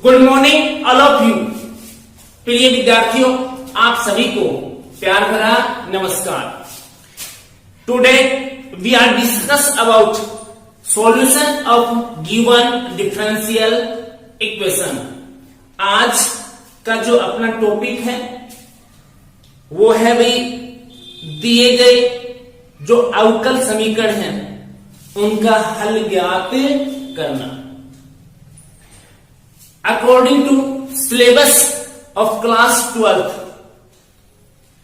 Good morning all of you. प्रिय विद्यार्थियों, आप सभी को प्यार भरा नमस्कार। Today we are discuss about solution of given differential equation. आज का जो अपना टॉपिक है वो है भाई दिए गए जो अवकल समीकरण हैं उनका हल ज्ञात करना। According to syllabus of class 12th,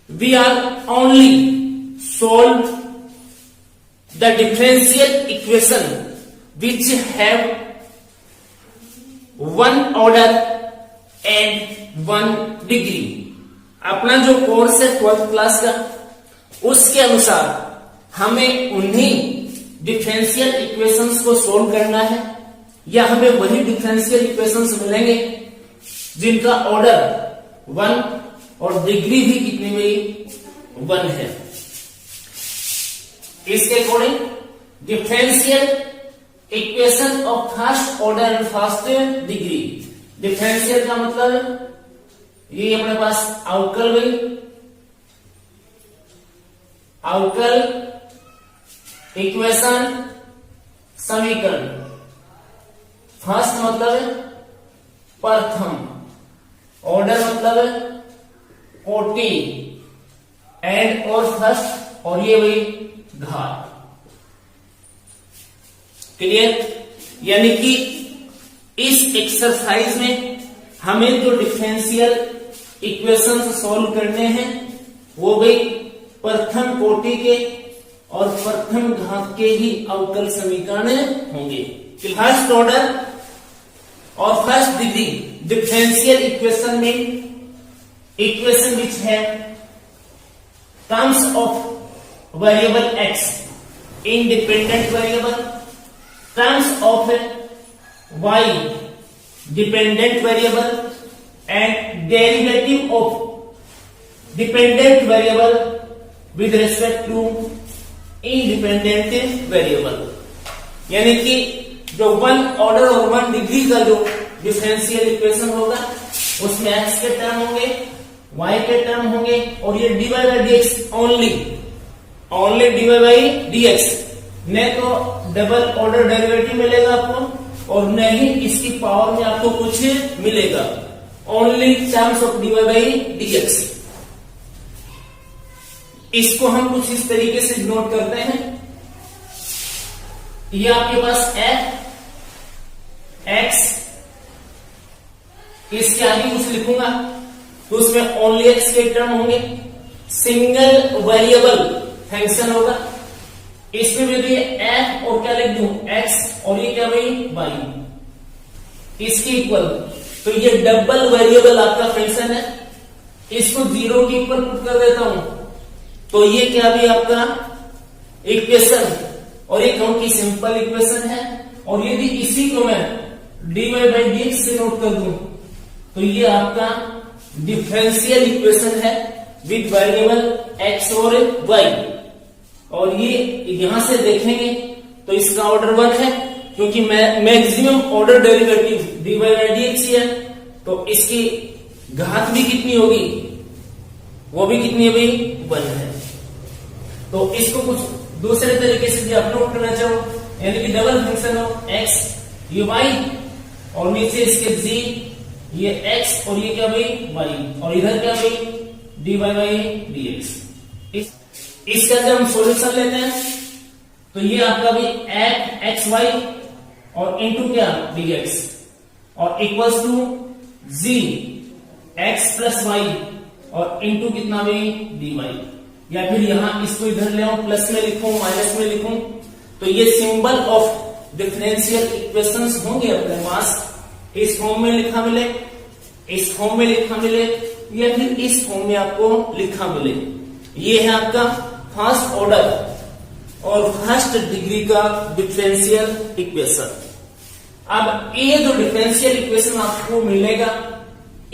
we are only solve the differential equation which have one order and one degree। अपना जो कोर्स है 12th क्लास का, उसके अनुसार हमें उन्हीं डिफरेंशियल इक्वेशंस को सोल्व करना है या हमें वही डिफरेंशियल इक्वेशंस मिलेंगे जिनका ऑर्डर 1 और डिग्री भी कितनी में 1 है। इसके according differential equation of first order and first degree. Differential का मतलब ये अपने पास अवकल इक्वेशन समीकरण। फर्स्ट मतलब है प्रथम, ऑर्डर मतलब है कोटि, एंड और फर्स्ट, और ये वही घात। क्लियर? यानी कि इस एक्सरसाइज में हमें जो डिफरेंशियल इक्वेशन सॉल्व करने हैं वो भी प्रथम कोटि के और प्रथम घात के ही अवकल समीकरण होंगे। फर्स्ट ऑर्डर और फर्स्ट डिग्री डिफरेंशियल इक्वेशन में इक्वेशन विच है terms of variable x independent variable, terms of y dependent variable and derivative of dependent variable with respect to independent variable. यानी कि जो 1 ऑर्डर और 1 डिग्री का जो differential equation होगा उसमें x के टर्म होंगे, y के टर्म होंगे, और ये dy by dx only dy by dx। न तो डबल ऑर्डर डेरिवेटिव मिलेगा आपको और न ही इसकी पावर में आपको कुछ मिलेगा, only terms of dy by dx। इसको हम कुछ इस तरीके से नोट करते हैं। ये आपके पास x, इसके आगे कुछ लिखूंगा तो उसमें ओनली x के टर्म होंगे, सिंगल वेरिएबल फंक्शन होगा। इसमें भी तो ये f और क्या लिख दूं x और ये क्या भाई y, इसके इक्वल। तो ये डबल वेरिएबल आपका फंक्शन है, इसको 0 के इक्वल पुट कर देता हूं तो ये क्या भी आपका इक्वेशन, और ये कौन की सिंपल इक्वेशन है। और यदि इसी को मैं dy बाई dx से नोट कर दूं तो ये आपका डिफरेंशियल इक्वेशन है विद वेरिएबल x और y। और ये यहां से देखेंगे तो इसका ऑर्डर 1 है क्योंकि maximum order derivative dy by dx है, तो इसकी घात भी कितनी होगी, वो भी कितनी है भाई 1 है। तो इसको कुछ दूसरे तरीके से भी आप नोट करना चाहो, यानी कि डबल फंक्शन हो x ये y और नीचे इसके g ये x और ये क्या भाई y, और इधर क्या भाई dy बाई dx। इसका जब हम सॉल्यूशन लेते हैं तो ये आपका भी xy और इनटू क्या dx और equals to g x plus y और इनटू कितना भी dy। या फिर यहां इसको इधर ले आऊं, प्लस में लिखूं माइनस में लिखूं, तो ये सिंबल ऑफ डिफरेंशियल इक्वेशंस होंगे अपने पास। इस फॉर्म में लिखा मिले, इस फॉर्म में लिखा मिले, या फिर इस फॉर्म में आपको लिखा मिले। ये है आपका फर्स्ट ऑर्डर और फर्स्ट डिग्री का डिफरेंशियल इक्वेशन। अब ये जो डिफरेंशियल इक्वेशन आपको मिलेगा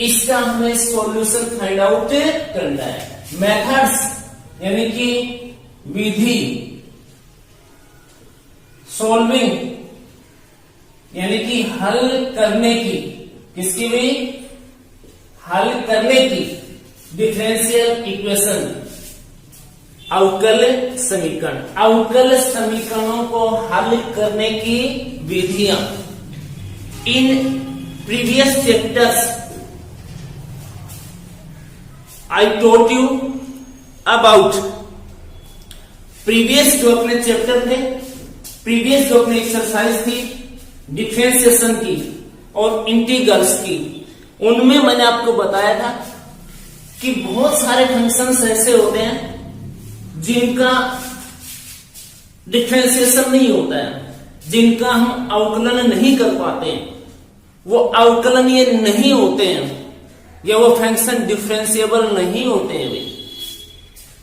इसका हमें सॉल्यूशन फाइंड आउट करना है। मेथड्स यानी कि विधि, सॉल्विंग यानी कि हल करने की किसकी भी हल करने की डिफरेंशियल इक्वेशन, अवकल समीकरण, अवकल समीकरणों को हल करने की विधियां। In previous chapters I told you about previous जो अपने चैप्टर थे, प्रीवियस जो अपनी एक्सरसाइज थी डिफरेंशिएशन की और इंटीग्रल्स की, उनमें मैंने आपको बताया था कि बहुत सारे फंक्शंस ऐसे होते हैं जिनका डिफरेंशिएशन नहीं होता है, जिनका हम अवकलन नहीं कर पाते हैं, वो अवकलनीय नहीं होते हैं या वो फंक्शन डिफरेंशिएबल नहीं होते हैं वे।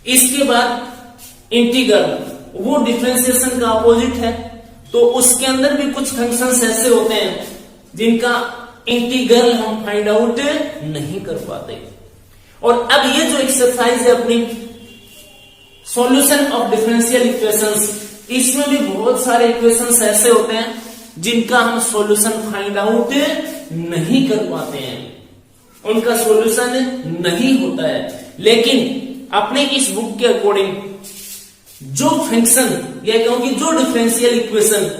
इसके बाद इंटीग्रल, वो डिफरेंशिएशन का अपोजिट है, तो उसके अंदर भी कुछ फंक्शंस ऐसे होते हैं जिनका इंटीग्रल हम फाइंड आउट नहीं कर पाते। और अब ये जो एक्सरसाइज है अपनी सॉल्यूशन ऑफ डिफरेंशियल इक्वेशंस, इसमें भी बहुत सारे इक्वेशंस ऐसे होते हैं जिनका हम सॉल्यूशन फाइंड आउट नहीं कर पाते हैं, उनका सॉल्यूशन नहीं होता है। लेकिन अपने इस बुक के अकॉर्डिंग जो फंक्शन या कहूंगी जो डिफरेंशियल इक्वेशन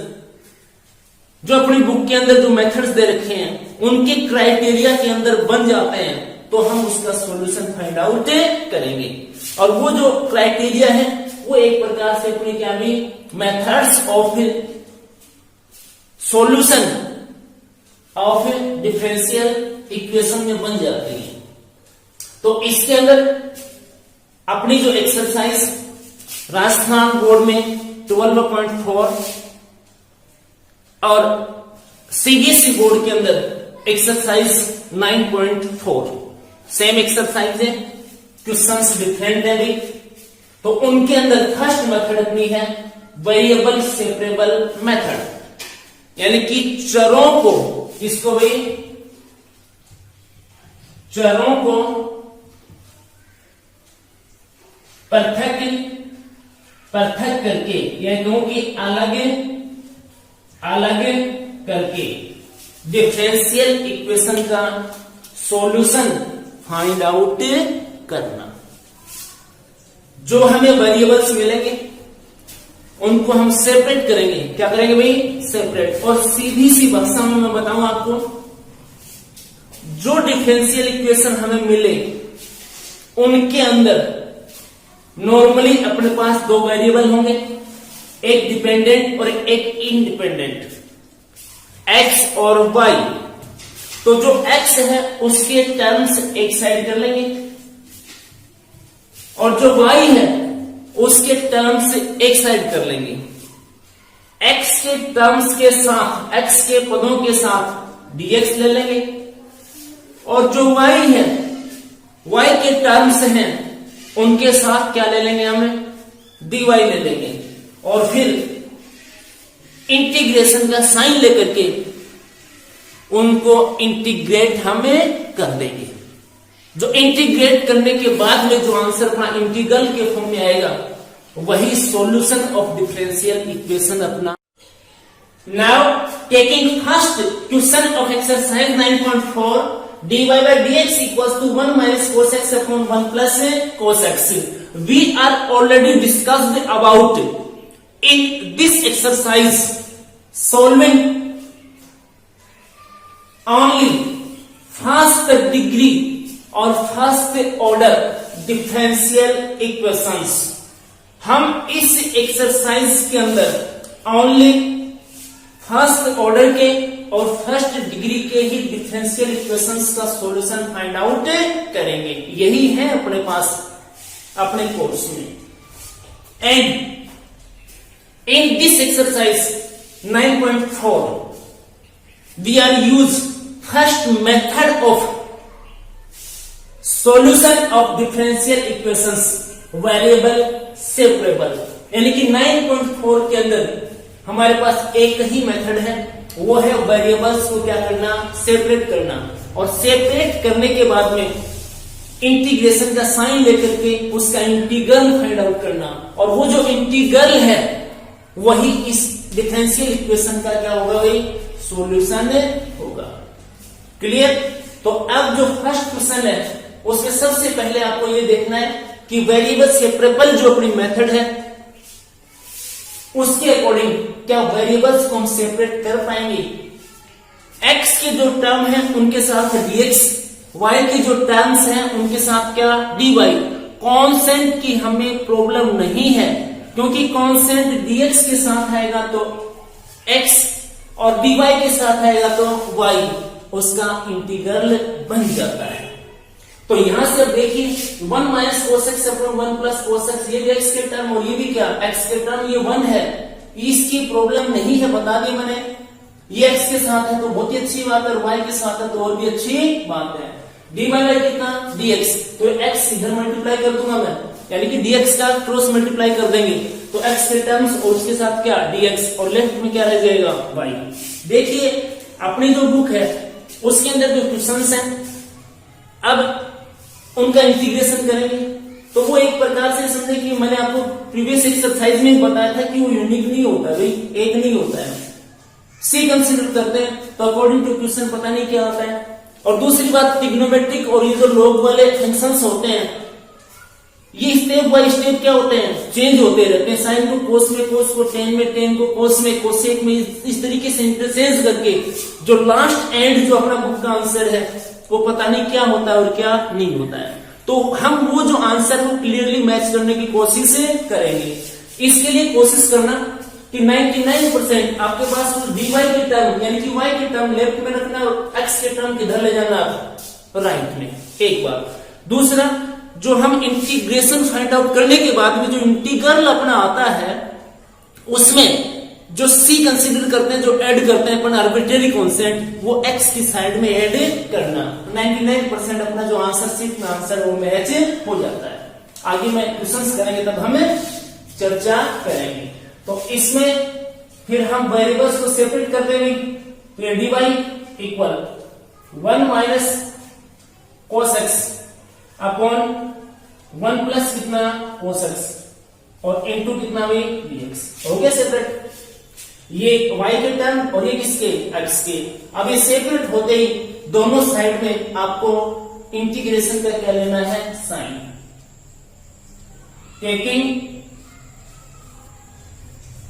जो अपनी बुक के अंदर जो मेथड्स दे रखे हैं उनके क्राइटेरिया के अंदर बन जाते हैं, तो हम उसका सॉल्यूशन फाइंड आउट करेंगे। और वो जो क्राइटेरिया है वो एक प्रकार से अपने क्या भी methods of solution of differential equation में बन जाते हैं। तो इसके अंदर अपनी जो एक्सरसाइज राजस्थान बोर्ड में 12.4 और सीबीएसई बोर्ड के अंदर एक्सरसाइज 9.4 सेम एक्सरसाइज है, क्वेश्चंस डिफरेंट है भी। तो उनके अंदर फर्स्ट मेथड अपनी है वेरिएबल सेपरेबल मेथड, यानी कि चरों को, किसको भाई, चरों को पृथक करके, या कहूं कि अलग करके डिफरेंशियल इक्वेशन का सॉल्यूशन फाइंड आउट करना। जो हमें वेरिएबल्स मिलेंगे उनको हम सेपरेट करेंगे। क्या करेंगे भाई? सेपरेट। और सीधी सी भाषा में मैं बताऊं आपको, जो डिफरेंशियल इक्वेशन हमें मिले उनके अंदर नॉर्मली अपने पास दो वेरिएबल होंगे, एक डिपेंडेंट और एक इंडिपेंडेंट, एक्स और वाई। तो जो एक्स है उसके टर्म्स एक साइड कर लेंगे और जो वाई है उसके टर्म्स एक साइड कर लेंगे। एक्स के टर्म्स के साथ, एक्स के पदों के साथ डीएक्स ले लेंगे और जो वाई है, वाई के टर्म्स हैं उनके साथ क्या ले लेंगे, हमें डीवाई ले लेंगे। और फिर इंटीग्रेशन का साइन लेकर के उनको इंटीग्रेट हमें कर देंगे। जो इंटीग्रेट करने के बाद में जो आंसर अपना इंटीग्रल के फॉर्म में आएगा वही सॉल्यूशन ऑफ डिफरेंशियल इक्वेशन अपना। Now taking first question of exercise 9.4, dy by dx equals to 1 minus cos x upon 1 plus cos x. We are already discussed about in this exercise solving only first degree और first order differential equations. हम इस exercise के अंदर only first order के और first degree के ही differential equations का सॉल्यूशन फाइंड आउट करेंगे। यही है अपने पास अपने कोर्स में। And in this exercise 9.4 we are use first method of solution of differential equations variable separable. यानी कि 9.4 के अंदर हमारे पास एक ही मेथड है, वो है वेरिएबल्स को क्या करना, सेपरेट करना। और सेपरेट करने के बाद में इंटीग्रेशन का साइन लेकर के उसका इंटीग्रल फाइंड आउट करना। और वो जो इंटीग्रल है वही इस डिफरेंशियल इक्वेशन का क्या होगा भाई, सॉल्यूशन होगा। क्लियर? तो अब जो फर्स्ट क्वेश्चन है उसमें सबसे पहले आपको ये देखना है कि वेरिएबल सेपरेबल जो अपनी मेथड है उसके अकॉर्डिंग क्या वेरिएबल्स को हम सेपरेट कर पाएंगे। एक्स के जो टर्म है उनके साथ डीएक्स, वाई के जो टर्म्स हैं उनके साथ क्या डीवाई। कांस्टेंट की हमें प्रॉब्लम नहीं है क्योंकि कांस्टेंट डीएक्स के साथ आएगा तो एक्स और डीवाई के साथ आएगा तो वाई, उसका इंटीग्रल बन जाता है। तो यहां से अब देखिए 1 minus cos x upon 1 plus cos x, ये भी एक्स के टर्म और ये भी क्या एक्स के टर्म, ये 1 है, इसकी प्रॉब्लम नहीं है, बता दी मैंने। ये एक्स के साथ है तो बहुत ही अच्छी बात है और वाई के साथ है तो और भी अच्छी बात है। डी वाई बाई कितना dx, तो एक्स इधर मल्टीप्लाई कर दूंगा मैं, यानी कि dx का क्रॉस मल्टीप्लाई कर देंगे तो x के टर्म्स और उसके साथ क्या dx और लेफ्ट में क्या रह जाएगा y। देखिए अपनी जो बुक है उसके अंदर जो क्वेश्चंस हैं अब उनका इंटीग्रेशन करेंगे तो वो एक प्रकार से समझे कि मैंने आपको प्रीवियस एक्सरसाइज में बताया था कि वो यूनिक नहीं होता भाई, एक नहीं होता है। सी कंसीडर करते हैं तो अकॉर्डिंग टू क्वेश्चन पता नहीं क्या होता है। और दूसरी बात ट्रिग्नोमेट्रिक और ये जो लॉग वाले फंक्शंस होते हैं ये स्टेप बाय स्टेप क्या होते हैं चेंज होते रहते हैं। साइन को कोस में, कोस को टेन में, टेन को कोस में, कोसेक में, इस तरीके से इंटरचेंज करके जो लास्ट एंड जो अपना बुक का आंसर है वो पता नहीं क्या होता है और क्या नहीं होता है। तो हम वो जो आंसर है वो क्लियरली मैच करने की कोशिश करेंगे। इसके लिए कोशिश करना कि 99% आपके पास dy के टर्म यानी कि y के टर्म लेफ्ट में रखना और x के टर्म किधर ले जाना राइट में, एक बात। दूसरा जो हम इंटीग्रेशन फाइंड आउट करने के बाद में जो इंटीग्रल अपना आता है उसमें जो c कंसीडर करते हैं, जो ऐड करते हैं अपन आर्बिट्रेरी कांस्टेंट, वो x की साइड में ऐड करना। 99% अपना जो आंसर शीट में आंसर वो मैच हो जाता है। आगे में क्वेश्चंस करेंगे तब हमें चर्चा करेंगे। तो इसमें फिर हम वेरिएबल्स को सेपरेट कर देंगे तो ये dy equal 1 minus cos x upon 1 plus कितना कोस एक्स और इनटू कितना भी dx हो गया सेपरेट। ये y के टर्म और ये किसके x के। अब ये सेपरेट होते ही दोनों साइड में आपको इंटीग्रेशन का क्या लेना है sign. Taking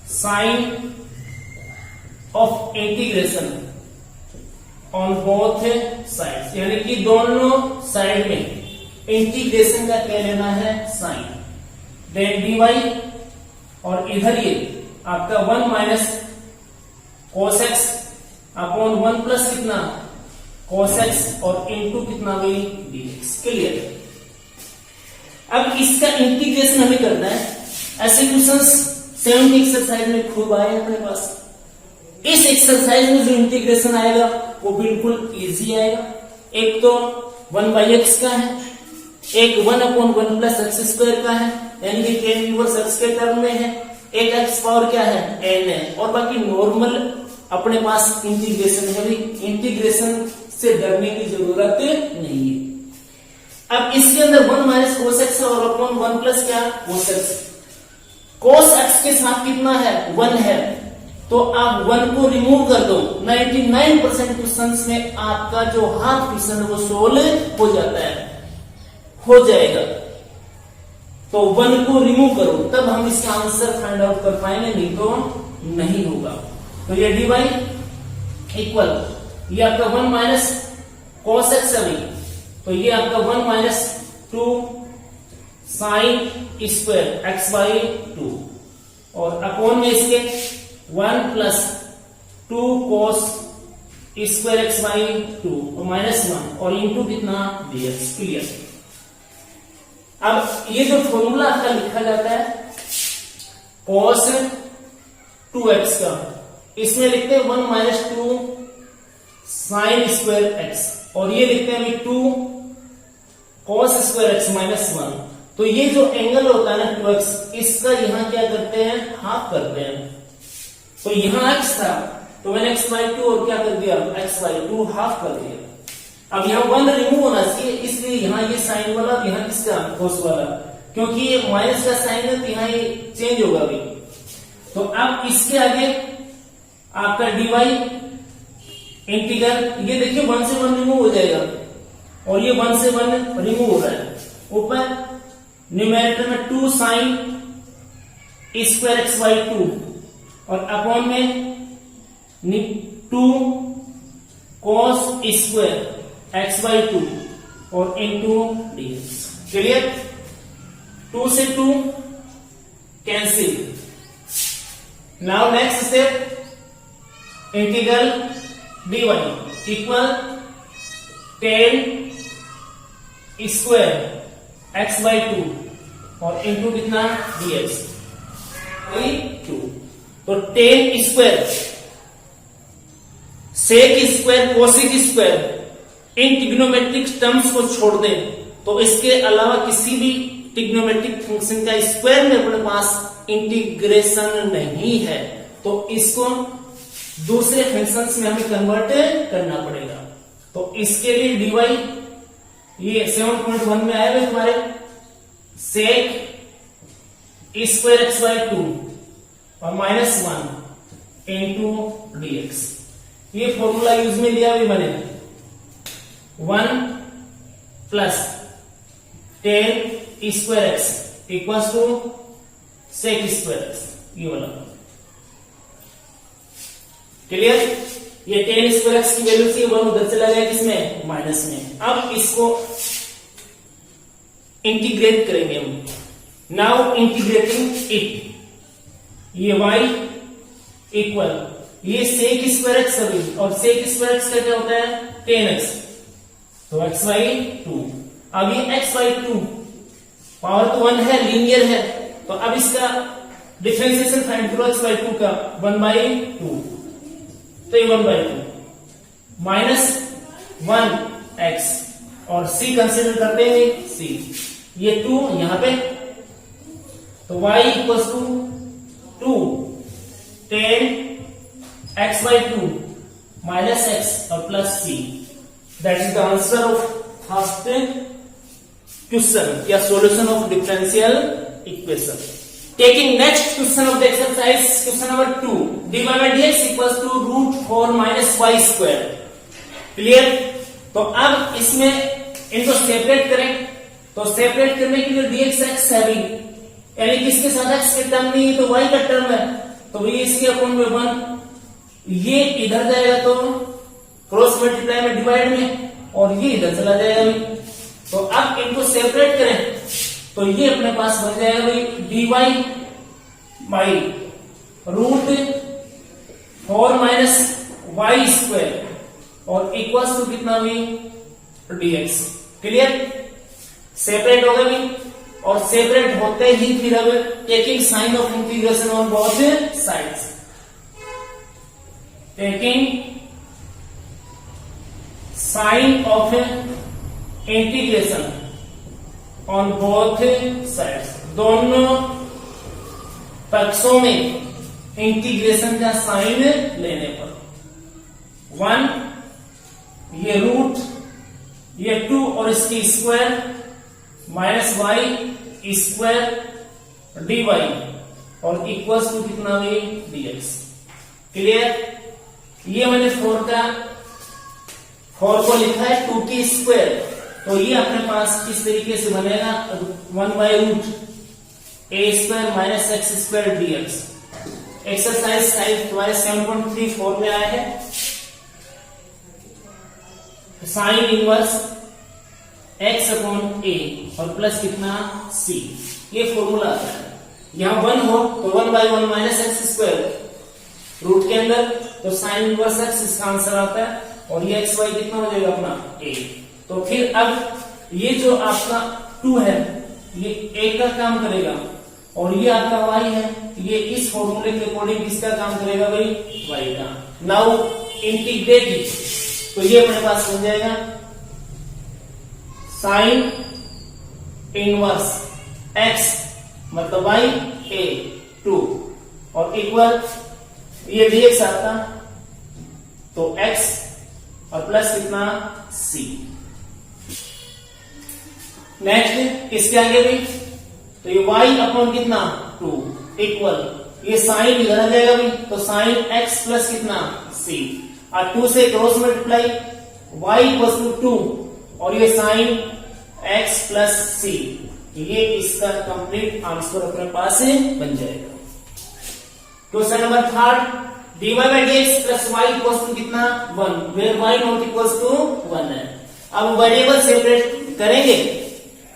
sign of integration on both sides, यानी कि दोनों साइड में इंटीग्रेशन का क्या लेना है साइन। देन dy और इधर ये आपका 1 minus cos x upon 1 plus कितना कोस एक्स और इनटू कितना भी dx। क्लियर? अब इसका इंटीग्रेशन हमें करना है। ऐसे क्वेश्चंस 7 एक्सरसाइज में खूब आए अपने पास। इस एक्सरसाइज में जो इंटीग्रेशन आएगा वो बिल्कुल इजी आएगा। एक तो 1/x का है, एक 1/1 प्लस एक्स स्क्वायर का है, यानी कि tan इनवर्स x के टर्म में है, एक x पावर क्या है n है, और बाकी नॉर्मल अपने पास इंटीग्रेशन है। इंटीग्रेशन से डरने की जरूरत नहीं है। अब इसके अंदर 1 माइनस कोस एक्स और अपॉन 1 प्लस क्या कोस एक्स। कोस एक्स के साथ कितना है 1 है, तो आप 1 को रिमूव कर दो। 99% क्वेश्चंस में आपका जो हाफ क्वेश्चन वो सोल्व हो जाता है, हो जाएगा। तो 1 को रिमूव करो तब हम इसका आंसर फाइंड आउट कर पाएंगे, नहीं तो नहीं होगा। तो ये dy इक्वल ये आपका 1 माइनस कोस एक्स अभी, तो ये आपका 1 minus 2 sine square x by 2 और अपॉन में इसके 1 plus 2 cos square x by 2 और माइनस 1 और इंटू कितना dx। क्लियर? अब ये जो फॉर्मूला आपका लिखा जाता है cos 2x का, इसमें लिखते हैं 1 माइनस 2 साइन स्क्वायर एक्स और ये लिखते हैं अभी 2 cos स्क्वायर एक्स माइनस 1। तो ये जो एंगल होता है ना 2x, इसका यहां क्या करते हैं हाफ करते हैं। तो यहां x था तो मैंने x बाई 2 और क्या कर दिया x बाई 2 हाफ कर दिया। अब यहाँ 1 रिमूव होना चाहिए, इसलिए यहाँ ये साइन वाला, यहाँ किसका कोस वाला, क्योंकि ये माइनस का साइन है तो यहाँ ये चेंज होगा अभी। तो अब इसके आगे आपका dy इंटीग्रल, ये देखिए 1 से 1 रिमूव हो जाएगा और ये 1 से 1 रिमूव हो रहा है। ऊपर न्यूमेरेटर में 2 साइन स्क्वायर एक्स बाई 2 और अपॉन में 2 कॉस स्क्वायर एक्स बाई 2 और इंटू डीएक्स। क्लियर? 2 से 2 cancel. Now next step, integral dy equal 10 square x by 2 और इंटू कितना dx 2। तो 10 square, sec square, cosec square, इन ट्रिग्नोमेट्रिक टर्म्स को छोड़ दें तो इसके अलावा किसी भी ट्रिग्नोमेट्रिक फंक्शन का स्क्वायर में अपने पास इंटीग्रेशन नहीं है, तो इसको दूसरे फंक्शंस में हमें कन्वर्ट करना पड़ेगा। तो इसके लिए dy, ये 7.1 में आया है तुम्हारे, सेक स्क्वायर एक्स बाई 2 और -1 इंटू dx। ये फॉर्मूला यूज में लिया भी बने 1 plus 10 square x equal to sec square x, ये वाला। क्लियर? ये 10 स्क्वायर एक्स की वैल्यू थी 1 उधर चला गया किसमें, माइनस में। अब इसको इंटीग्रेट करेंगे हम। नाउ इंटीग्रेटिंग इट, ये y इक्वल, ये सेक स्क्वायर एक्स अभी, और सेक स्क्वायर एक्स का क्या होता है 10x, तो x बाई 2। अब ये x बाई 2 पावर तो 1 है, लीनियर है, तो अब इसका डिफरेंशिएशन फाइंड करो x बाई 2 का, 1 बाई 2, तो ये 1 बाई 2 माइनस 1x और c कंसिडर करते हैं c, ये 2 यहां पे, तो y equal to 2 10 x by 2 minus x और plus c। That is the answer of first question या solution of differential equation. Taking next question of the exercise, question number 2, dy by dx equals to √4 minus y square। Clear? तो अब इसमें इनको separate करें, तो separate करने के लिए dx x है भी, यानी किसके साथ x के टर्म नहीं है तो y का टर्म है, तो ये इसके अपॉन में 1, ये इधर जाएगा तो क्रॉस मल्टीप्लाई में डिवाइड में, और ये इधर चला जाएगा भी। तो अब इनको सेपरेट करें तो ये अपने पास बन जाएगा भाई dy by √4 minus y square और इक्वल्स टू कितना भी dx। क्लियर? सेपरेट हो गए भी, और सेपरेट होते ही फिर अब taking sign of integration on both sides, taking sign of integration on both sides, दोनों पक्षों में इंटीग्रेशन का साइन लेने पर 1 ये रूट, ये 2 और इसकी square minus y square dy और इक्वल्स टू कितना भी dx। क्लियर? ये मैंने 4 को लिखा है 2 की स्क्वायर, तो ये अपने पास किस तरीके से बनेगा 1 by root a square minus x square dx। Exercise size तुम्हारे 7.34 में आया है, sine inverse x upon a और प्लस कितना c, ये फॉर्मूला आता है। यहां 1 हो तो 1 by 1 minus x square root के अंदर, तो साइन इनवर्स x इसका आंसर आता है, और ये एक्स वाई कितना हो जाएगा अपना a। तो फिर अब ये जो आपका 2 है ये a का काम करेगा, और ये आपका y है, ये इस फॉर्मूले के अकॉर्डिंग किसका काम करेगा भाई y का। नाउ इंटीग्रेट इट, तो ये अपने पास बन जाएगा साइन इनवर्स x मतलब y a 2 और इक्वल ये dx आता तो x और प्लस कितना c। नेक्स्ट इसके आगे भी तो ये y अपॉन कितना 2 इक्वल ये साइन इधर आ जाएगा भी, तो साइन x प्लस कितना c। और 2 से cross multiply y equals to 2 और ये साइन x प्लस c, ये इसका कंप्लीट आंसर अपने पास बन जाएगा। Question number 3 dy by dx plus y equals to कितना 1 where y not equals to 1 है। अब वेरिएबल सेपरेट करेंगे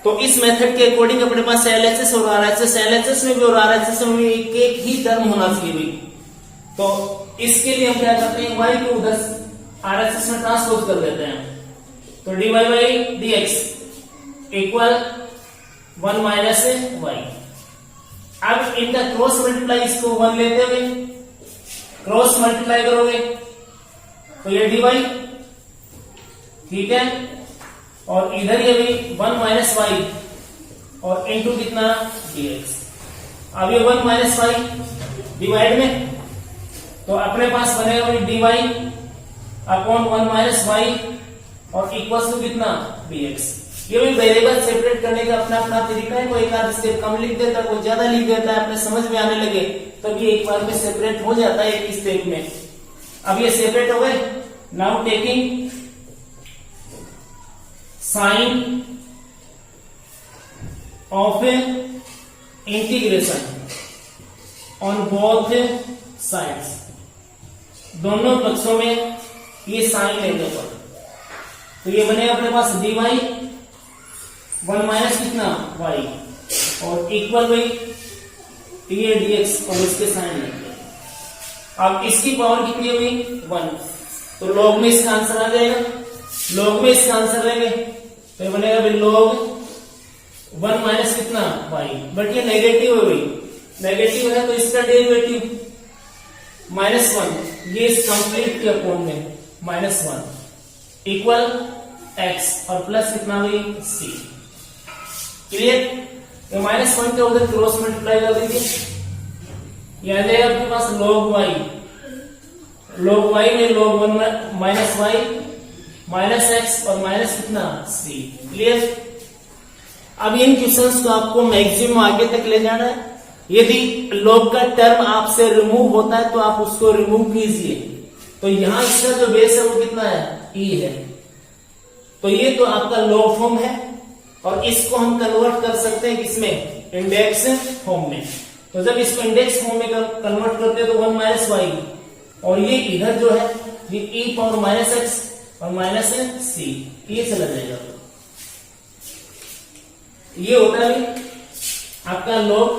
तो इस मेथड के अकॉर्डिंग अपने पास LHS और RHS, LHS में भी और RHS में भी एक ही टर्म होना चाहिए भी। तो इसके लिए हम क्या करते हैं, y को उधर RHS में ट्रांसपोज कर देते हैं। तो dy by dx equal 1 minus y। अब इनका क्रॉस मल्टीप्लाई, इसको 1 लेते हुए क्रॉस मल्टीप्लाई करोगे तो ये dy, ठीक है, और इधर ये भी 1 माइनस y और इनटू कितना dx। अब ये 1 माइनस y डिवाइड में तो अपने पास बनेगा dy अपॉन 1 माइनस y और इक्वल्स टू कितना dx। ये भी वेरिएबल सेपरेट करने का अपना अपना तरीका है, कोई एक आध स्टेप कम लिख देता है, कोई ज्यादा लिख देता है, अपने समझ में आने लगे तब ये एक बार में सेपरेट हो जाता है एक स्टेप में। अब ये सेपरेट हो गए। Now taking sign of integration on both sides, दोनों पक्षों में ये साइन लेने पर तो ये बनेगा अपने पास dy 1 माइनस कितना y और इक्वल भाई ये dx और इसके साइन लेंगे। अब इसकी पावर कितनी हुई 1, तो लॉग में इसका आंसर आ जाएगा, लॉग में इसका आंसर लेंगे तो ये बनेगा भाई log 1 माइनस कितना y, बट ये नेगेटिव है भाई, नेगेटिव है तो इसका डेरिवेटिव -1, ये इस कंप्लीट के अपॉन में -1 इक्वल x और प्लस कितना भाई c। क्लियर, ये -1 के उधर क्रॉस मल्टीप्लाई कर दीजिए, ये आ जाएगा आपके पास log y, log y में log 1 minus y minus x और माइनस कितना c। क्लियर, अब इन क्वेश्चंस को आपको मैक्सिमम आगे तक ले जाना है। यदि log का टर्म आपसे रिमूव होता है तो आप उसको रिमूव कीजिए। तो यहां इसका जो बेस है वो कितना है e है, तो ये तो आपका log फॉर्म है और इसको हम कन्वर्ट कर सकते हैं किसमें, इंडेक्स फॉर्म में। तो जब इसको इंडेक्स फॉर्म में कन्वर्ट करते हैं तो 1 माइनस y और ये इधर जो है ये e पावर माइनस x और माइनस c, ये चला जाएगा। ये होता है आपका log,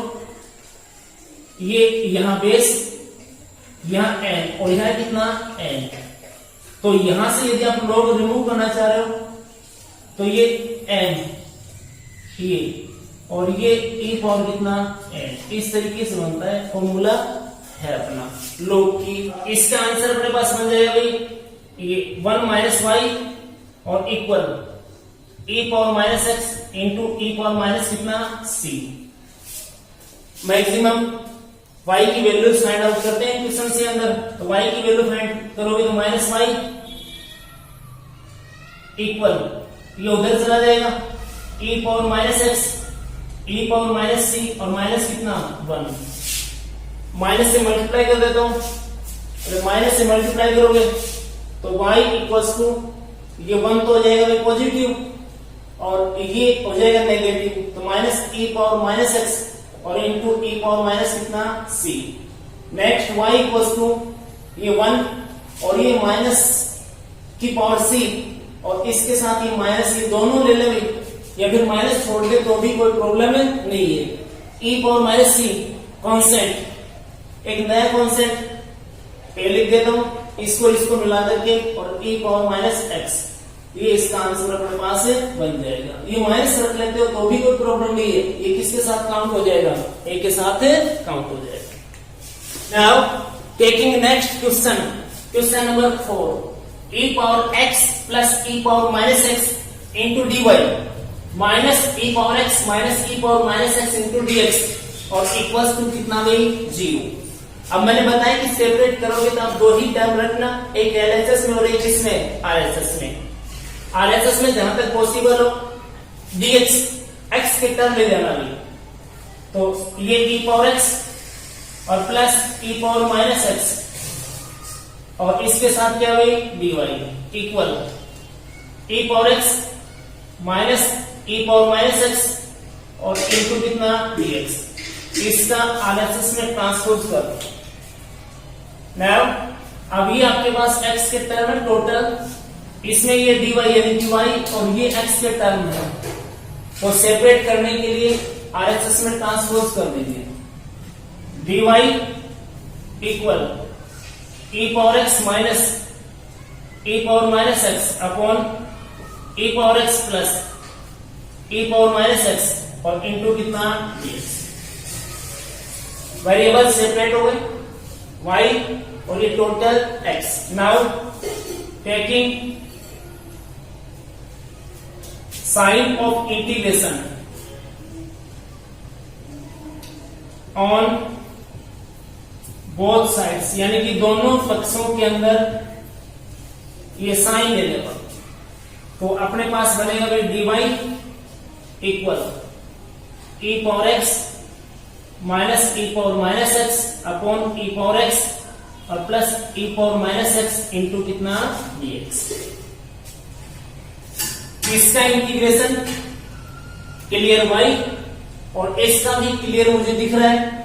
ये यहां बेस, यहां n और यहां कितना n। तो यहां से यदि आप log रिमूव करना चाह रहे हो तो ये n, ये और ये e पावर कितना n, इस तरीके से बनता है, फॉर्मूला है अपना log की। इसका आंसर अपने पास बन जाएगा भाई ये 1 माइनस y और equal e power minus x into e power minus कितना c। मैक्सिमम y की वैल्यू फाइंड आउट करते हैं क्वेश्चन से अंदर, तो y की वैल्यू फाइंड करोगे तो माइनस y इक्वल ये उधर चला जाएगा e power minus x, e power minus c और माइनस कितना 1, माइनस से मल्टीप्लाई कर देता हूं, अगर माइनस से मल्टीप्लाई करोगे तो y इक्वल्स टू ये 1 तो हो जाएगा भाई पॉजिटिव और ये हो जाएगा नेगेटिव, तो minus e power minus x और इंटू e पावर माइनस कितना c। Next y equals to ये 1 और ये माइनस की पावर c और इसके साथ ये माइनस, ये दोनों ले लेंगे या फिर माइनस छोड़ दे तो भी कोई प्रॉब्लम नहीं है। e power minus c constant, एक नया कांस्टेंट ये लिख देता हूं, इसको मिला करके और e पावर माइनस x, ये इसका आंसर अपने पास बन जाएगा। ये माइनस रख लेते हो तो भी कोई प्रॉब्लम नहीं है, ये किसके साथ काउंट हो जाएगा, एक के साथ काउंट हो जाएगा। Now taking next question, question number 4, e power x plus e power minus x into dy minus e power x minus e power minus x into dx और इक्वल्स टू कितना भाई 0। अब मैंने बताया कि सेपरेट करोगे तो आप दो ही टर्म रखना, एक LHS में और एक इसमें RHS में। RHS में जहां तक पॉसिबल हो dx x के टर्म ले जाना भी, तो ये e पावर x और plus e power minus x और इसके साथ क्या हुई dy equal e power x minus e power minus x और इनटू कितना dx। इसका एनालिसिस में ट्रांसपोज कर। नाउ अभी आपके पास x के टर्म है टोटल, इसमें ये dy यानी कि y और ये x के टर्म है, तो सेपरेट करने के लिए RHS में ट्रांसपोज कर दीजिए। dy equal e power x minus e power minus x upon e power x plus e power minus x और इनटू कितना dx। वेरिएबल सेपरेट हो गए y और ये total x। Now taking sign of integration on both sides, यानी कि दोनों पक्षों के अंदर ये साइन लेने पर, तो अपने पास बनेगा भाई dy equal e power x minus e power minus x upon e power x और plus e power minus x into कितना dx। इसका इंटीग्रेशन क्लियर y और इसका भी क्लियर मुझे दिख रहा है।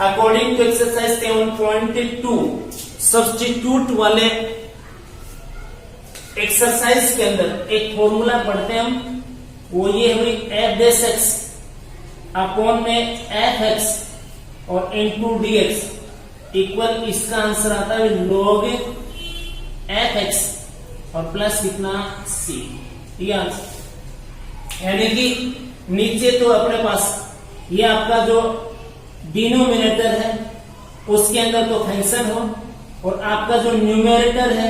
अकॉर्डिंग टू एक्सरसाइज 7.2 सब्स्टिट्यूट वाले एक्सरसाइज के अंदर एक फॉर्मूला पढ़ते हैं हम, वो ये है एफ डेस एक्स अपॉन में एफ एक्स और इनटू dx इक्वल, इसका आंसर आता है log एफ एक्स और प्लस कितना c, ये आंसर। यानी कि नीचे तो अपने पास ये आपका जो डिनोमिनेटर है उसके अंदर तो फंक्शन हो और आपका जो न्यूमेरेटर है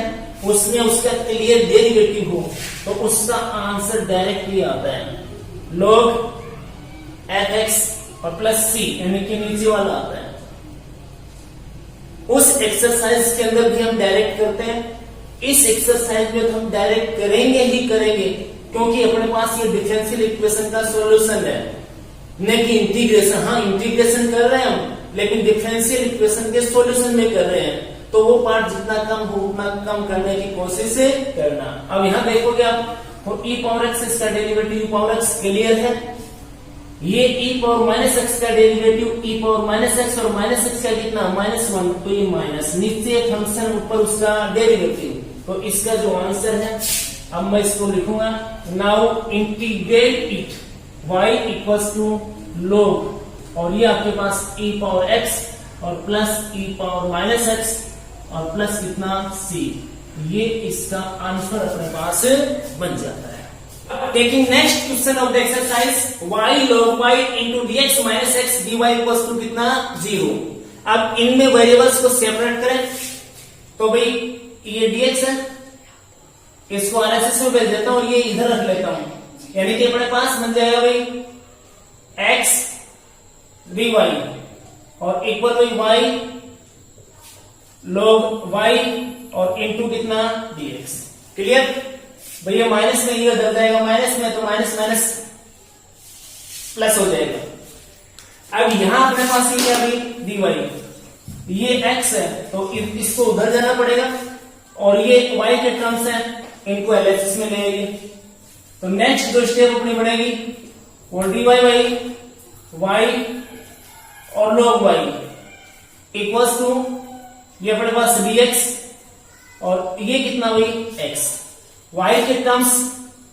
उसमें उसका क्लियर डेरिवेटिव हो, तो उसका आंसर डायरेक्टली आता है log एफ एक्स और प्लस c, यानी कि नीचे वाला आता है। उस एक्सरसाइज के अंदर भी हम डायरेक्ट करते हैं, इस एक्सरसाइज में तो हम डायरेक्ट करेंगे ही करेंगे, क्योंकि अपने पास ये डिफरेंशियल इक्वेशन का सॉल्यूशन है, न कि इंटीग्रेशन। हाँ इंटीग्रेशन कर रहे हैं हम, लेकिन डिफरेंशियल इक्वेशन के सॉल्यूशन में कर रहे हैं, तो वो पार्ट जितना कम हो उतना कम करने की कोशिश करना। अब यहाँ देखोगे आप e पावर x इसका derivative e power x clear है, ये e पावर माइनस x का derivative e power minus x और माइनस x का कितना -1, तो ये माइनस, नीचे फंक्शन ऊपर उसका डेरिवेटिव, तो इसका जो आंसर है अब मैं इसको लिखूंगा। Now integrate it y equals to log, और ये आपके पास e पावर x और plus e power minus x और प्लस कितना c, ये इसका आंसर अपने पास बन जाता है। Taking next question of the exercise y log y into dx minus x dy equals to कितना 0। अब इनमें वेरिएबल्स को सेपरेट करें, तो भाई ये dx है, इसको एनालिसिस में भेज देता हूं, ये इधर रख लेता हूं, यानी कि अपने पास बन जाएगा भाई x dy और इक्वल भाई y log y और इनटू कितना dx। क्लियर भैया, माइनस में ये उधर जाएगा, माइनस में तो माइनस माइनस प्लस हो जाएगा। अब यहां अपने पास ये क्या भाई dy, ये x है तो इसको उधर जाना पड़ेगा, और ये y के टर्म्स है, इनको एलएचएस में ले आइए। तो नेक्स्ट जो स्टेप अपनी बढ़ेगी वो dy बाई y और log y इक्वल्स टू ये अपने पास dx और ये कितना हुई x, y के टर्म्स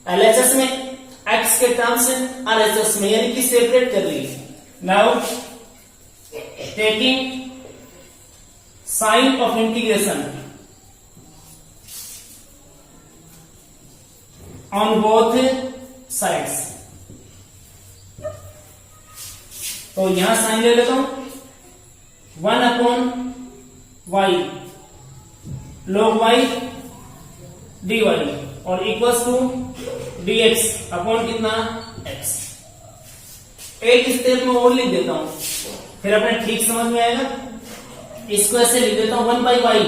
एलएचएस में, x के टर्म्स आरएचएस में, यानी कि सेपरेट कर लीजिए। Now taking sign of integration on both sides, तो यहां साइन ले लेता हूं 1 upon y log y dy और इक्वल्स टू dx अपॉन कितना x। एक स्टेप में और लिख देता हूं, फिर अपने ठीक समझ में आएगा। इसको ऐसे लिख देता हूं 1 बाई वाई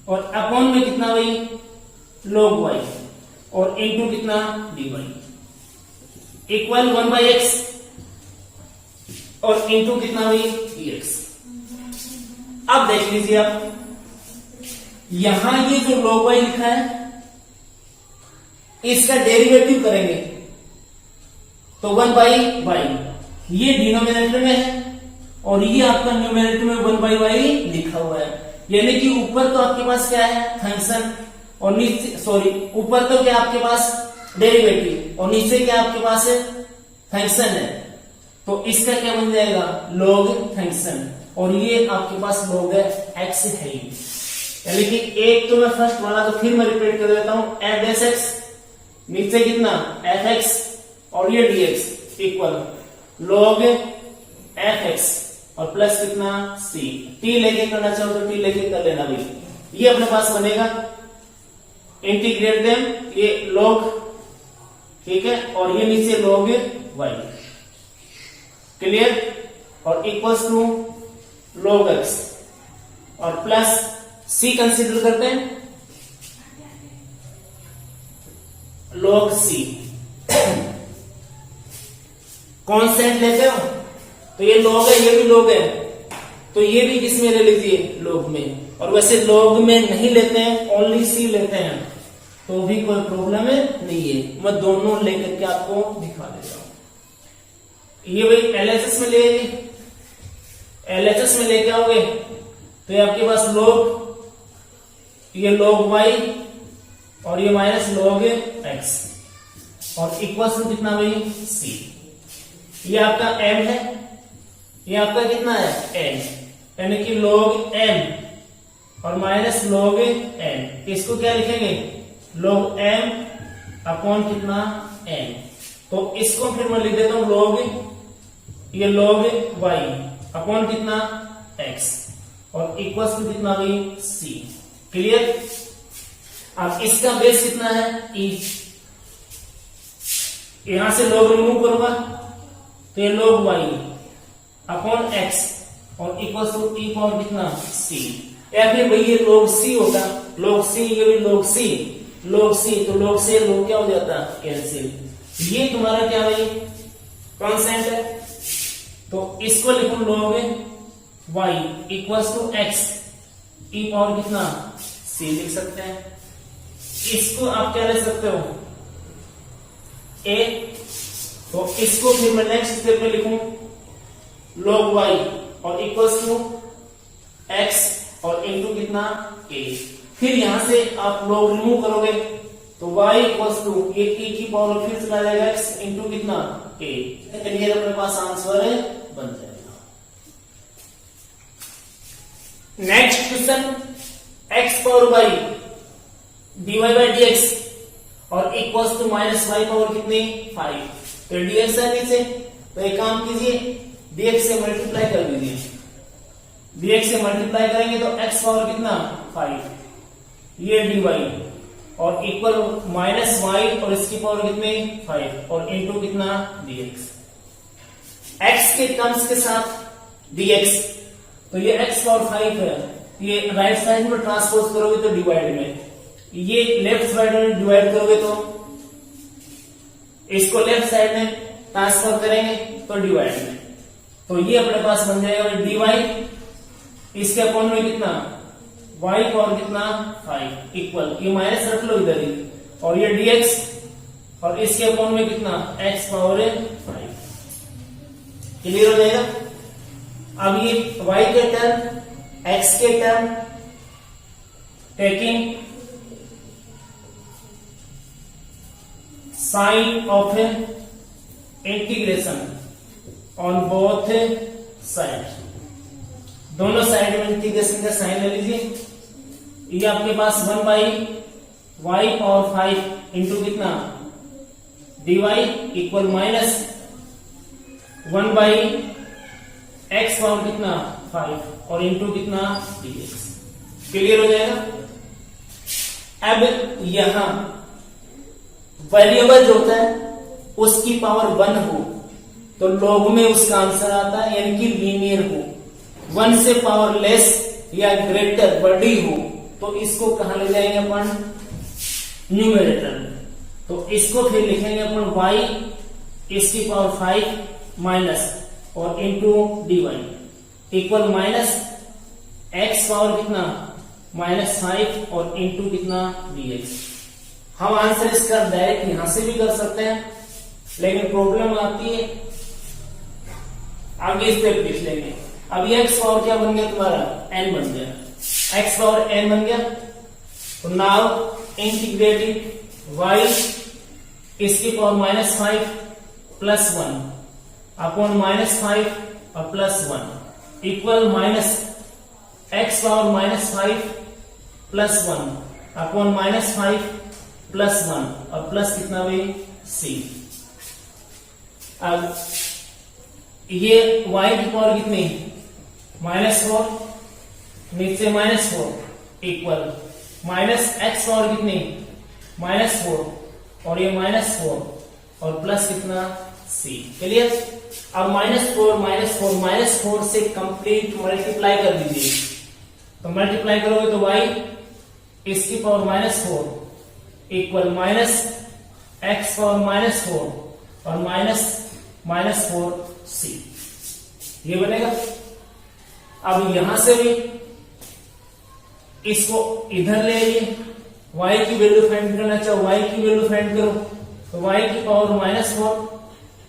और अपॉन में कितना भाई log y और इनटू कितना dy इक्वल 1 बाई एक्स और इनटू कितना भाई dx। अब देख लीजिए आप यहां ये जो log y लिखा है इसका डेरिवेटिव करेंगे तो 1/y, ये डिनोमिनेटर में है और ये आपका न्यूमेरेटर में 1/y लिखा हुआ है। यानी कि ऊपर तो आपके पास क्या है फंक्शन और नीचे ऊपर तो क्या आपके पास डेरिवेटिव और नीचे क्या आपके पास है फंक्शन है। तो इसका क्या बन जाएगा log फंक्शन और ये आपके पास log x है। यानी कि एक तो मैं फर्स्ट वाला तो फिर मैं रिपीट कर देता हूं f(x) नीचे कितना fx और ये dx इक्वल log fx और प्लस कितना c। t लेके करना चाहो तो t लेके कर लेना भाई। ये अपने पास बनेगा इंटीग्रेट देम ये log, ठीक है, और ये नीचे log y क्लियर और इक्वल्स टू log x और प्लस c कंसीडर करते हैं log c। कांस्टेंट लेते हो तो ये log है ये भी log है तो ये भी किसमें ले लीजिए log में। और वैसे log में नहीं लेते हैं ओनली c लेते हैं तो भी कोई प्रॉब्लम नहीं है। मैं दोनों लेकर के आपको दिखा देता हूं। ये भाई LHS में LHS में लेके आओगे तो ये आपके पास log, ये log y और ये माइनस log x और इक्वल टू कितना भाई c। ये आपका m है, ये आपका कितना है n, यानी कि log m और माइनस log n। इसको क्या लिखेंगे log m अपॉन कितना n। तो इसको फिर मैं लिख देता हूं log, ये log y अपॉन कितना x और इक्वल टू कितना भाई c। क्लियर। अब इसका बेस कितना है e, यहां से log रिमूव करूंगा तो ये log y अपॉन x और इक्वल टू e पावर कितना c। या फिर भाई ये log c होता log c, ये भी log c तो log से log क्या हो जाता कैंसिल। ये तुम्हारा क्या भाई कांस्टेंट है तो इसको लिखो log y equal to x e power कितना c लिख सकते हैं। इसको आप क्या ले सकते हो a, तो इसको फिर मैं नेक्स्ट स्टेप में लिखूं log y और इक्वल्स टू x और इनटू कितना a। फिर यहां से आप log रिमूव करोगे तो y इक्वल्स टू ये e की पावर फिर चला जाएगा x इनटू कितना a। क्लियर, अपने पास आंसर बन जाएगा। Next question x power y dy by dx और equals to minus y power कितनी 5। तो dx है नीचे तो एक काम कीजिए dx से मल्टीप्लाई कर दीजिए। dx से मल्टीप्लाई करेंगे तो x पावर कितना 5 ये dy और इक्वल माइनस y और इसकी पावर कितनी 5 और इनटू कितना dx। x के टर्म्स के साथ dx तो ये x पावर 5 है, ये राइट साइड में ट्रांसपोज करोगे तो डिवाइड में, ये लेफ्ट साइड में डिवाइड करोगे तो इसको लेफ्ट साइड में ट्रांसफर करेंगे तो डिवाइड में। तो ये अपने पास बन जाएगा dy इसके अपॉन में कितना y पावर कितना 5 इक्वल ये माइनस रख लो इधर ही और ये dx और इसके अपॉन में कितना x पावर 5। क्लियर हो जाएगा। अब ये y के टर्म x के term taking sign of integration on both side, दोनों साइड में इंटीग्रेशन का साइन ले लीजिए। ये आपके पास 1/y पावर 5 इंटू कितना dy equal minus 1/x power कितना 5 और इंटू कितना dx। क्लियर हो जाएगा। अब यहां वेरिएबल जो होता है उसकी पावर 1 हो तो log में उसका आंसर आता है, यानी कि लीनियर हो। 1 से पावर लेस या ग्रेटर बड़ी हो तो इसको कहां ले जाएंगे अपन न्यूमेरेटर में। तो इसको फिर लिखेंगे अपन y इसकी पावर 5 माइनस और into dy equal minus x power कितना -5 और इंटू कितना dx। हम आंसर इसका डायरेक्ट यहां से भी कर सकते हैं, लेकिन प्रॉब्लम आती है आगे स्टेप लिख लेंगे। अब ये x पावर क्या बन गया तुम्हारा, n बन गया, x पावर n बन गया। तो नाउ इंटीग्रेटिंग y इसकी पावर -5 प्लस 1 अपॉन -5 और plus 1 equal minus x power -5 plus 1 upon -5 plus 1 और प्लस कितना भाई c। अब ये y की पावर कितनी, -4 नीचे -4 इक्वल माइनस x पावर कितनी, -4 और ये -4 और प्लस कितना c। क्लियर। अब -4 से कंप्लीट मल्टीप्लाई कर दीजिए। तो मल्टीप्लाई करोगे तो y इसकी power -4 equal minus x power -4 और -4c ये बनेगा। अब यहां से भी इसको इधर ले आइए, y की वैल्यू फाइंड करना चाहो y की वैल्यू फाइंड करो। तो y की पावर -4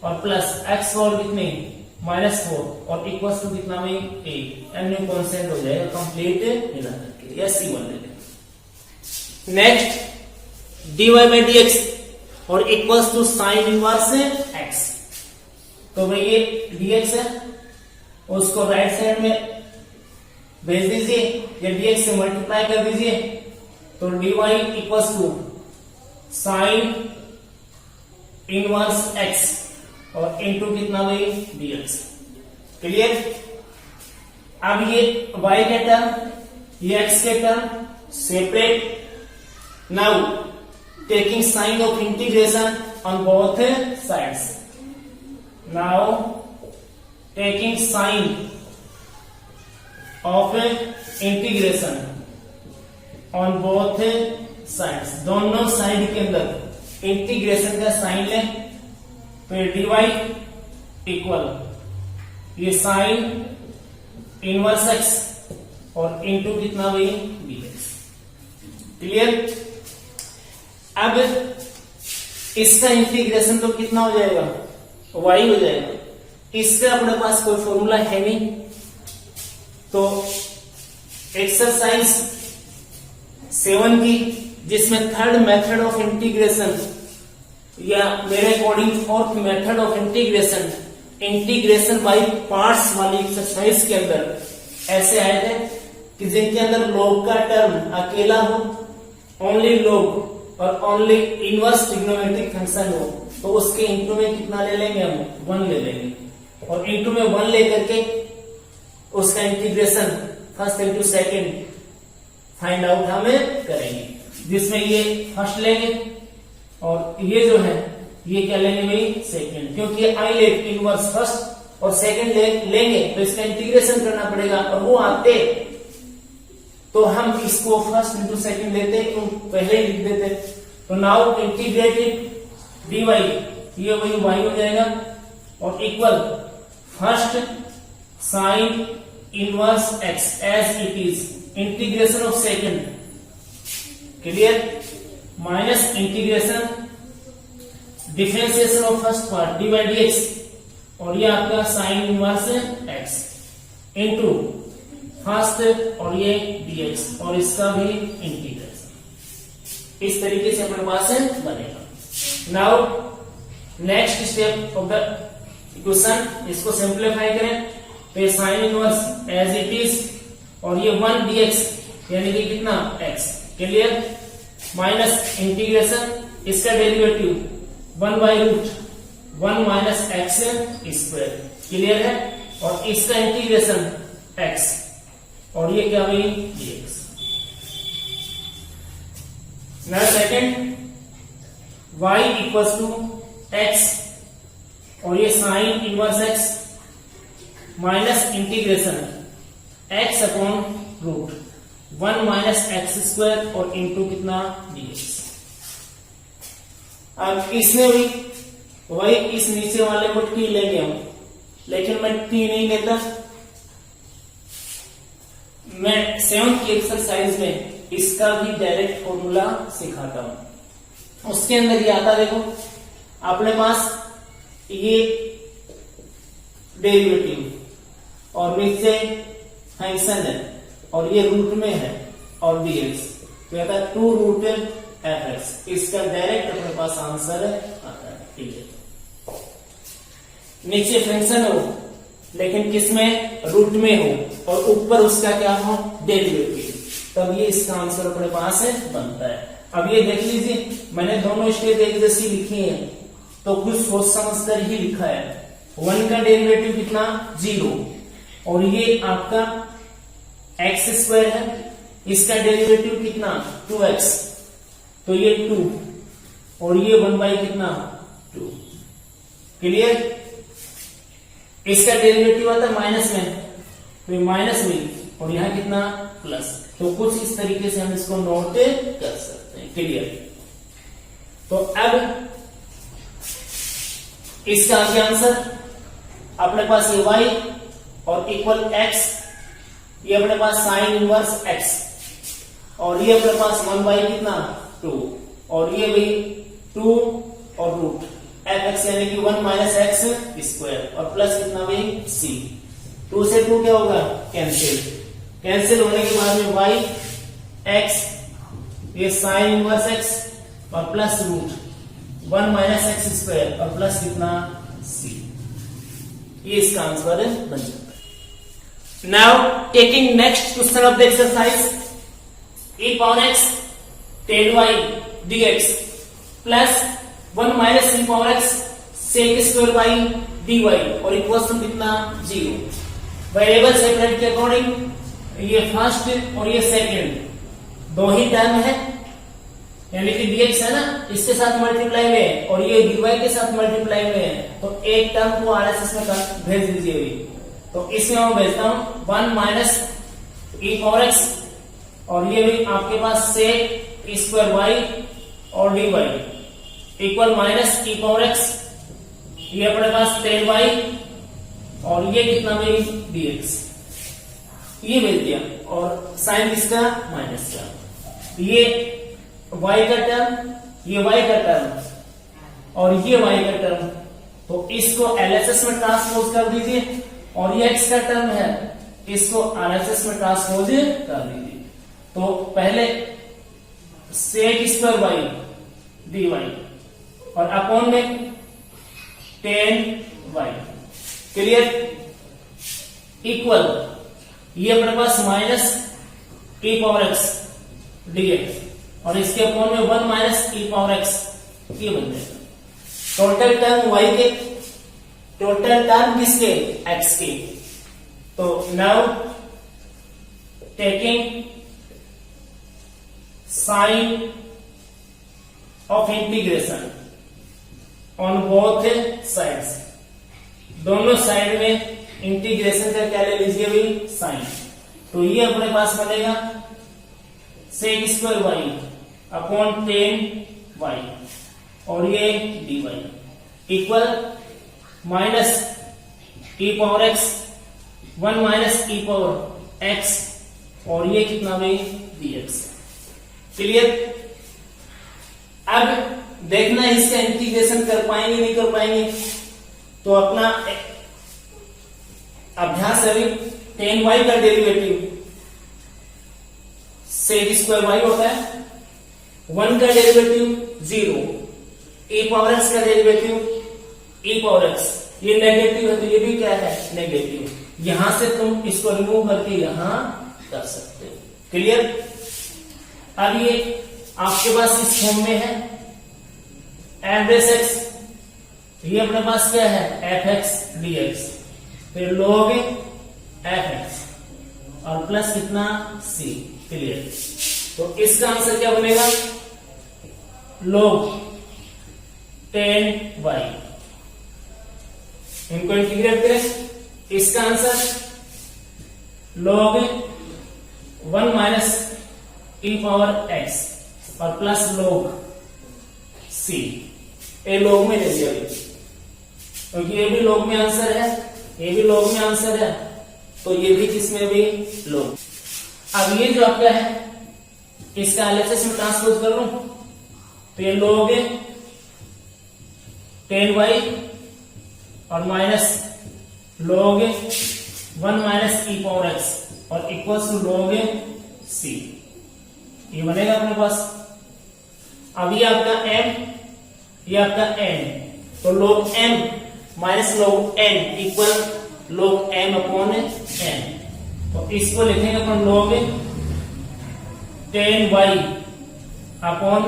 और प्लस x पावर कितनी, -4 और इक्वल टू कितना में a, एन कॉन्स्टेंट हो जाएगा कंप्लीट मिला करके, या c1 ले लेंगे। नेक्स्ट dy बाई dx और equals to sine inverse x। तो भाई ये dx है, उसको राइट साइड में भेज दीजिए या dx से मल्टीप्लाई कर दीजिए। तो dy equals to sine inverse x और इनटू कितना भाई dx। क्लियर। अब ये y के टर्म ये x के term separate. Now taking sign of integration on both sides. Now taking sign of integration on both sides, दोनों साइड के अंदर इंटीग्रेशन का साइन लें। फिर dy इक्वल ये साइन इनवर्स x और इनटू कितना भाई dx। क्लियर। अब इसका इंटीग्रेशन तो कितना हो जाएगा, y हो जाएगा। इसका अपने पास कोई फॉर्मूला है नहीं, तो एक्सरसाइज 7 की जिसमें थर्ड मेथड ऑफ इंटीग्रेशन या मेरे according fourth method of integration by parts वाली एक्सरसाइज के अंदर ऐसे आए थे कि जिनके अंदर log का टर्म अकेला हो, ओनली log और ओनली इनवर्स ट्रिग्नोमेट्रिक फंक्शन हो, तो उसके इंटू में कितना ले लेंगे हम, 1 ले लेंगे। और इंटू में 1 लेकर के उसका integration first into second find out हमें करेंगे, जिसमें ये फर्स्ट लेंगे और ये जो है ये क्या लेंगे भाई सेकंड, क्योंकि आई लेट इनवर्स फर्स्ट और सेकंड लेंगे तो इसका इंटीग्रेशन करना पड़ेगा। और वो आते तो हम इसको फर्स्ट इंटू सेकंड लेते, क्यों पहले ही लिख देते। तो नाउ इंटीग्रेटेड dy ये वही y हो जाएगा और equal first sine inverse x as it is integration of second. Clear. Minus integration differentiation of first part dy dx और ये आपका sine inverse x into first और ये dx और इसका भी इंटीग्रेशन। इस तरीके से अपने पास बनेगा। Now next step of the equation, इसको सिंप्लीफाई करें तो ये sine inverse as it is और ये 1 dx यानी कि कितना x। क्लियर। माइनस इंटीग्रेशन इसका derivative 1 by root 1 minus x square. Clear है। और इसका इंटीग्रेशन x और ये क्या भाई dx। ना second y equals to x और ये sine inverse x minus integration x upon root 1 minus x square और इंटू कितना dx। अब इसमें भी वही इस नीचे वाले को t लेंगे हम, लेकिन मैं t नहीं लेता, मैं 7th की एक्सरसाइज में इसका भी डायरेक्ट फॉर्मूला सिखाता हूं। उसके अंदर ये आता, देखो अपने पास ये डेरिवेटिव और नीचे फंक्शन है और ये रूट में है और dx, तो कहता है 2 रूट fx। इसका डायरेक्ट अपने पास आंसर आता है। ठीक है, नीचे फंक्शन हो लेकिन किसमें, रूट में हो और ऊपर उसका क्या हो, डेरिवेटिव, तब ये इसका आंसर अपने पास है बनता है। अब ये देख लीजिए, मैंने दोनों स्टेप एक जैसी लिखी है तो कुछ सोच समझकर ही लिखा है। 1 का डेरिवेटिव कितना, 0, और ये आपका एक्स स्क्वायर है, इसका डेरिवेटिव कितना, 2x, तो ये 2 और ये 1 कितना, 2। क्लियर। इसका डेरिवेटिव आता है माइनस में, तो ये माइनस में और यहां कितना, प्लस। तो कुछ इस तरीके से हम इसको नोट कर सकते हैं। क्लियर। तो अब इसका आगे आंसर अपने पास ये y और इक्वल x, ये अपने पास साइन इनवर्स x, और ये अपने पास 1 कितना, 2, और ये भी 2 और रूट fx यानी कि 1 माइनस एक्स स्क्वायर और प्लस कितना भी c। 2 से 2 क्या होगा, कैंसिल। कैंसिल होने के बाद में y x, ये साइन इनवर्स x और plus root 1 minus x square और प्लस कितना, c। ये इसका आंसर बन जाता है। Now taking next question of the exercise, e power x 10y dx plus 1 minus e power x sec square y dy और equal to कितना, 0। Variable separate के अकॉर्डिंग ये फर्स्ट और ये सेकंड दो ही टर्म है, यानी कि dx है ना, इसके साथ मल्टीप्लाई में है और ये dy के साथ मल्टीप्लाई में है, तो एक टर्म को आरएसएस में भेज दीजिए। तो इसमें मैं भेजता हूं 1 माइनस e पावर x और ये भी आपके पास sec स्क्वायर y और dy equal minus e power x, ये अपने पास 10y और ये कितना भी dx, ये भेज दिया। और साइन किसका, माइनस का, ये y का टर्म, ये y का टर्म और ये y का टर्म, तो इसको LHS में ट्रांसपोज कर दीजिए और ये x का टर्म है, इसको RHS में ट्रांसपोज कर दीजिए। तो पहले sec स्क्वायर y dy और अपॉन में 10y, क्लियर। इक्वल ये अपने पास minus e power x dx और इसके अपॉन में 1 माइनस e पावर x, ये बन जाएगा। टोटल टर्म y के, टोटल टर्म किसके, x के। तो now taking sign of integration on both sides, दोनों साइड में इंटीग्रेशन का क्या ले लीजिए भी, साइन। तो ये अपने पास बनेगा sec square y upon 10y और ये dy equal minus e power x 1 minus e power x और ये कितना भी dx। क्लियर। अब देखना इसका इंटीग्रेशन कर पाएंगे नहीं कर पाएंगे, तो अपना अभ्यास है अभी 10y का डेरिवेटिव sec स्क्वायर y होता है, 1 का डेरिवेटिव 0, e पावर x का डेरिवेटिव e पावर x, ये नेगेटिव है तो ये भी क्या है, नेगेटिव। यहां से तुम इसको रिमूव करके यहां कर सकते हो। क्लियर। अब ये आपके पास इस फॉर्म में है f बेस x, ये अपने पास क्या है, fx dx, फिर log fx और प्लस कितना, c। क्लियर। तो इसका आंसर क्या बनेगा, log 10y। इनको इंटीग्रेट करें, इसका answer log 1 minus e power x और प्लस log c। ये log में ले लिया क्योंकि ये भी log में आंसर है, ये भी log में आंसर है, तो ये भी किसमें भी log। अब ये जो आपका है इसका एलएचएस में ट्रांसपोज कर लूं तो ये log 10y और minus log 1 minus e power x और इक्वल्स टू log c, ये बनेगा अपने पास। अब ये आपका m, ये आपका n, तो log m minus log n equal log m upon n, तो इसको लिखेंगे अपन log 10y upon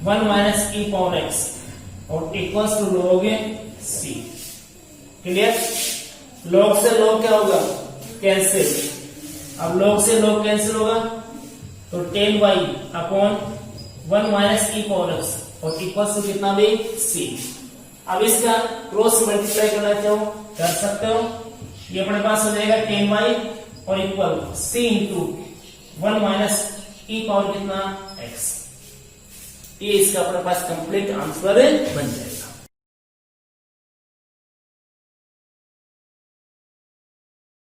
1 minus e power x और equals to log c। Clear? log से log क्या होगा? कैंसिल। अब log से log कैंसिल होगा तो 10y upon 1 minus e power x और इक्वल्स टू कितना भी c। अब इसका क्रॉस मल्टीप्लाई करना चाहो कर सकते हो, ये अपने पास हो जाएगा 10y और equal c into 1 minus e power कितना x, ये इसका अपने पास कंप्लीट आंसर बन जाएगा।